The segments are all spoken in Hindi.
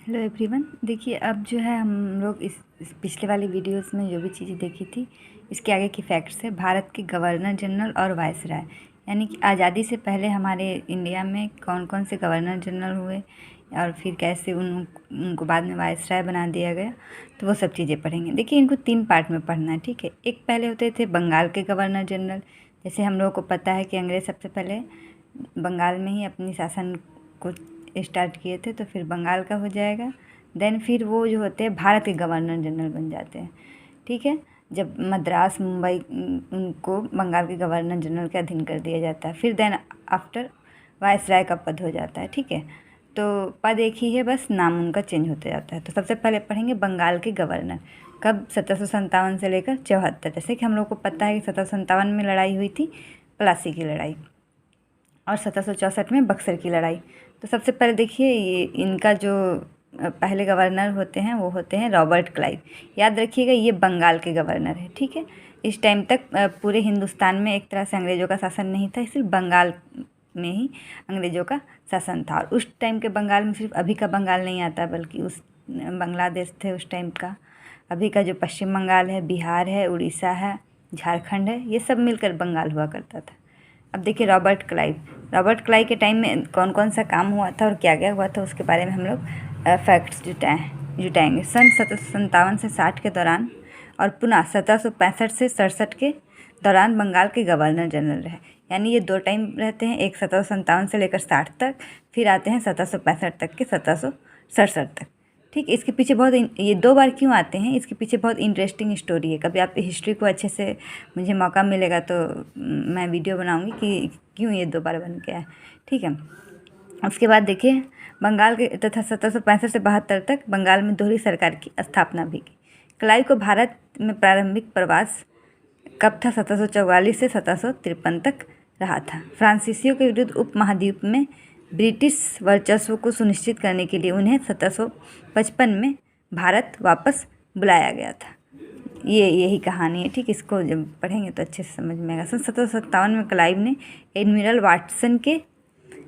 Hello everyone. देखिए, अब जो है हम लोग इस पिछले वाली वीडियोस में जो भी चीज़ें देखी थी, इसके आगे की फैक्ट्स है। भारत के गवर्नर जनरल और वायसराय, यानी कि आज़ादी से पहले हमारे इंडिया में कौन कौन से गवर्नर जनरल हुए और फिर कैसे उनको बाद में वायसराय बना दिया गया, तो वो सब चीज़ें पढ़ेंगे। देखिए, इनको 3 पार्ट में पढ़ना है, ठीक है। एक पहले होते थे बंगाल के गवर्नर जनरल। जैसे हम लोगों को पता है कि अंग्रेज़ सबसे पहले बंगाल में ही अपनी शासन को स्टार्ट किए थे, तो फिर बंगाल का हो जाएगा। देन फिर वो जो होते हैं भारत के गवर्नर जनरल बन जाते हैं, ठीक है। जब मद्रास, मुंबई, उनको बंगाल के गवर्नर जनरल के अधीन कर दिया जाता है। फिर देन आफ्टर वायसराय का पद हो जाता है, ठीक है। तो पद एक ही है, बस नाम उनका चेंज होते जाता है। तो सबसे पहले पढ़ेंगे बंगाल के गवर्नर। कब? 1757 से लेकर 74। जैसे कि हम लोग को पता है कि 1757 में लड़ाई हुई थी, प्लासी की लड़ाई, और 1764 में बक्सर की लड़ाई। तो सबसे पहले देखिए, ये इनका जो पहले गवर्नर होते हैं वो होते हैं रॉबर्ट क्लाइव। याद रखिएगा, ये बंगाल के गवर्नर है, ठीक है। इस टाइम तक पूरे हिंदुस्तान में एक तरह से अंग्रेज़ों का शासन नहीं था, सिर्फ बंगाल में ही अंग्रेज़ों का शासन था। और उस टाइम के बंगाल में सिर्फ अभी का बंगाल नहीं आता, बल्कि उस बांग्लादेश थे उस टाइम का, अभी का जो पश्चिम बंगाल है, बिहार है, उड़ीसा है, झारखंड है, ये सब मिलकर बंगाल हुआ करता था। अब देखिए रॉबर्ट क्लाइव के टाइम में कौन कौन सा काम हुआ था और क्या क्या हुआ था, उसके बारे में हम लोग फैक्ट्स जुटाएंगे। सन 1757 से 60 के दौरान और पुनः 1765 से 67 के दौरान बंगाल के गवर्नर जनरल रहे। यानी ये 2 टाइम रहते हैं, एक 1757 से लेकर 60 तक, फिर आते हैं 1765 तक के 1767 तक, ठीक। इसके पीछे बहुत ये 2 बार क्यों आते हैं, इसके पीछे बहुत इंटरेस्टिंग स्टोरी है। कभी आप हिस्ट्री को अच्छे से, मुझे मौका मिलेगा तो मैं वीडियो बनाऊंगी कि क्यों ये 2 बार बन गया है, ठीक है। उसके बाद देखिए, बंगाल के तथा 1765 से 72 तक बंगाल में दोहरी सरकार की स्थापना भी की। क्लाइव को भारत में प्रारंभिक प्रवास कब था? 1744 से 1753 तक रहा था। फ्रांसीसियों के विरुद्ध उपमहाद्वीप में ब्रिटिश वर्चस्व को सुनिश्चित करने के लिए उन्हें 1755 में भारत वापस बुलाया गया था। यही कहानी है, ठीक। इसको जब पढ़ेंगे तो अच्छे से समझ में आएगा। सन 1757 में क्लाइव ने एडमिरल वाटसन के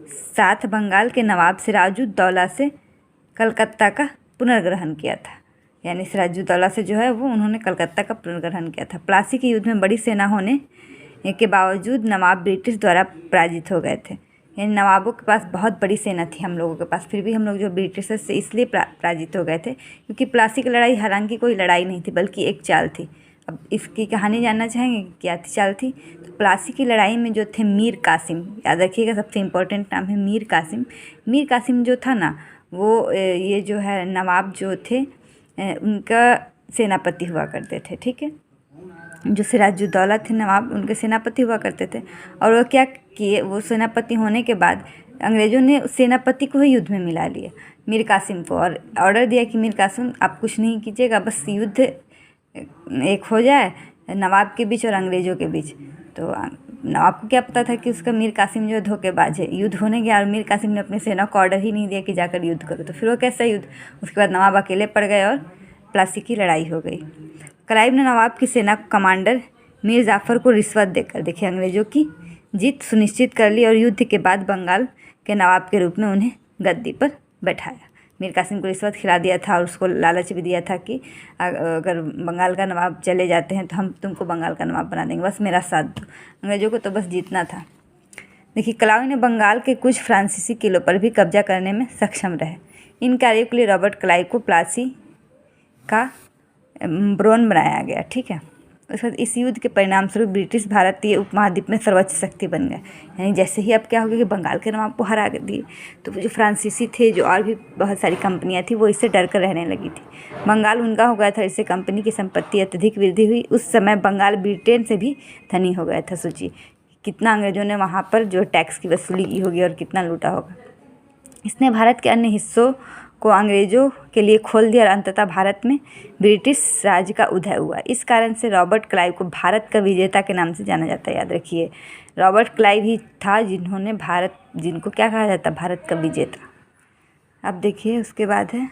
साथ बंगाल के नवाब सिराजुद्दौला से कलकत्ता का पुनर्ग्रहण किया था। यानी सिराजुद्दौला से जो है वो उन्होंने कलकत्ता का पुनर्ग्रहण किया था। प्लासी के युद्ध में बड़ी सेना होने के बावजूद नवाब ब्रिटिश द्वारा पराजित हो गए थे। यानी नवाबों के पास बहुत बड़ी सेना थी हम लोगों के पास, फिर भी हम लोग जो ब्रिटिश से इसलिए पराजित हो गए थे क्योंकि प्लासी की लड़ाई हालांकि कोई लड़ाई नहीं थी, बल्कि एक चाल थी। अब इसकी कहानी जानना चाहेंगे कि क्या चाल थी? तो प्लासी की लड़ाई में जो थे मीर कासिम, याद रखिएगा सबसे इम्पोर्टेंट नाम है मीर कासिम। मीर कासिम जो था ना, वो ये जो है नवाब जो थे उनका सेनापति हुआ करते थे, ठीक है। जो सिराजुद्दौला थे नवाब, उनके सेनापति हुआ करते थे। और वो क्या किए, वो सेनापति होने के बाद अंग्रेज़ों ने उस सेनापति को ही युद्ध में मिला लिया, मीर कासिम को, और ऑर्डर दिया कि मीर कासिम आप कुछ नहीं कीजिएगा, बस युद्ध एक हो जाए नवाब के बीच और अंग्रेज़ों के बीच। तो नवाब को क्या पता था कि उसका मीर कासिम जो धोखेबाज है। युद्ध होने गया और मीर कासिम ने अपनी सेना को ऑर्डर ही नहीं दिया कि जाकर युद्ध करो, तो फिर वो कैसा युद्ध। उसके बाद नवाब अकेले पड़ गए और प्लासी की लड़ाई हो गई। क्लाइव ने नवाब की सेना कमांडर मीर जाफ़र को रिश्वत देकर, देखिए, अंग्रेज़ों की जीत सुनिश्चित कर ली और युद्ध के बाद बंगाल के नवाब के रूप में उन्हें गद्दी पर बैठाया। मीर कासिम को रिश्वत खिला दिया था और उसको लालच भी दिया था कि अगर बंगाल का नवाब चले जाते हैं तो हम तुमको बंगाल का नवाब बना देंगे, बस मेरा साथ दो। अंग्रेज़ों को तो बस जीतना था। देखिए, क्लाइव ने बंगाल के कुछ फ्रांसीसी किलों पर भी कब्जा करने में सक्षम रहे। इन कार्यों के लिए रॉबर्ट क्लाइव को प्लासी का ब्रोन बनाया गया, ठीक है। उसके बाद इस युद्ध के परिणाम स्वरूप ब्रिटिश भारतीय उपमहाद्वीप में सर्वोच्च शक्ति बन गए। यानी जैसे ही अब क्या हो गया कि बंगाल के नवाब को हरा दिए, तो वो जो फ्रांसीसी थे, जो और भी बहुत सारी कंपनियां थी, वो इससे डर कर रहने लगी थी। बंगाल उनका हो गया था, इससे कंपनी की संपत्ति अत्यधिक वृद्धि हुई। उस समय बंगाल ब्रिटेन से भी धनी हो गया था। सोचिए कितना अंग्रेज़ों ने वहाँ पर जो टैक्स की वसूली की होगी और कितना लूटा होगा। इसने भारत के अन्य हिस्सों को अंग्रेज़ों के लिए खोल दिया और अंततः भारत में ब्रिटिश राज का उदय हुआ। इस कारण से रॉबर्ट क्लाइव को भारत का विजेता के नाम से जाना जाता है। याद रखिए, रॉबर्ट क्लाइव ही था जिनको क्या कहा जाता है, भारत का विजेता। अब देखिए, उसके बाद है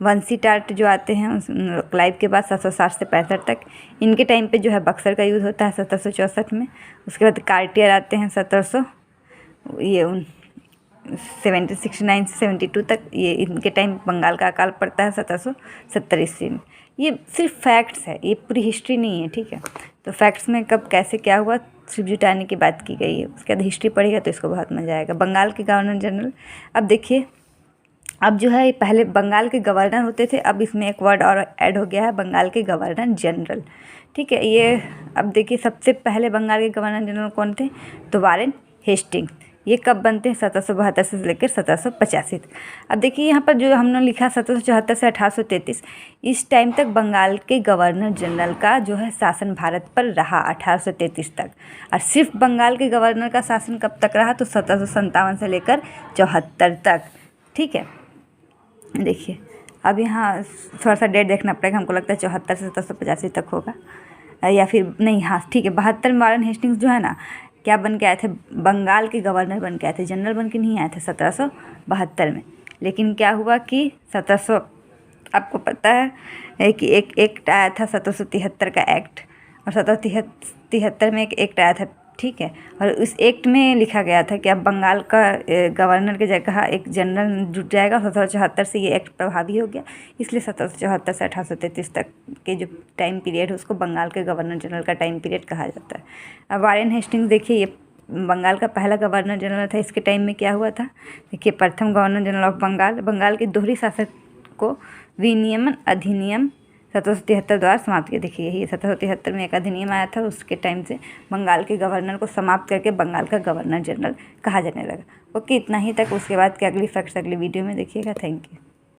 वंशी टाट जो आते हैं क्लाइव के बाद 1760 से 65 तक। इनके टाइम पे जो है बक्सर का युद्ध होता है 1764 में। उसके बाद कार्टियर आते हैं 1700, 1769 से 72 तक, ये इनके टाइम बंगाल का अकाल पड़ता है 1770 ईस्वी में। ये सिर्फ फैक्ट्स है, ये पूरी हिस्ट्री नहीं है, ठीक है। तो फैक्ट्स में कब कैसे क्या हुआ सिर्फ जुटाने की बात की गई है। उसके बाद हिस्ट्री पढ़ेगा तो इसको बहुत मज़ा आएगा। बंगाल के गवर्नर जनरल, अब देखिए, अब जो है पहले बंगाल के गवर्नर होते थे, अब इसमें एक वर्ड और ऐड हो गया है, बंगाल के गवर्नर जनरल, ठीक है। ये अब देखिए, सबसे पहले बंगाल के गवर्नर जनरल कौन थे, तो वारेन हेस्टिंग्स। ये कब बनते हैं, 1772 से लेकर 1785 तक। अब देखिए यहाँ पर जो हमने लिखा 1774 से 1833, इस टाइम तक बंगाल के गवर्नर जनरल का जो है शासन भारत पर रहा 1833 तक। और सिर्फ बंगाल के गवर्नर का शासन कब तक रहा, तो 1757 से लेकर 74 तक, ठीक है। देखिए अब यहाँ थोड़ा सा डेट देखना पड़ेगा, हमको लगता है 74 से 1785 तक होगा, या फिर नहीं, हाँ ठीक है, 72 में वारेन हेस्टिंग्स जो है ना, क्या बन के आए थे, बंगाल के गवर्नर बन के आए थे, जनरल बन के नहीं आए थे 1772 में। लेकिन क्या हुआ कि 1700, आपको पता है कि एक एक्ट आया था 1773 का एक्ट, और 1773 में एक एक्ट आया था, ठीक है। और उस एक्ट में लिखा गया था कि अब बंगाल का गवर्नर की जगह एक जनरल जुट जाएगा। 1774 से ये एक्ट प्रभावी हो गया, इसलिए 1774 से 1833 तक के जो टाइम पीरियड है उसको बंगाल के गवर्नर जनरल का टाइम पीरियड कहा जाता है। अब वारेन हेस्टिंग्स देखिए, ये बंगाल का पहला गवर्नर जनरल था। इसके टाइम में क्या हुआ था, देखिए, प्रथम governor general of Bengal, Bengal के दोहरी शासक को विनियमन अधिनियम 1773 द्वारा समाप्त किया। देखिए यही 1773 में एक अधिनियम आया था, उसके टाइम से बंगाल के गवर्नर को समाप्त करके बंगाल का गवर्नर जनरल कहा जाने लगा। ओके, इतना ही तक। उसके बाद के अगली फैक्ट्स अगली वीडियो में देखिएगा। Thank you.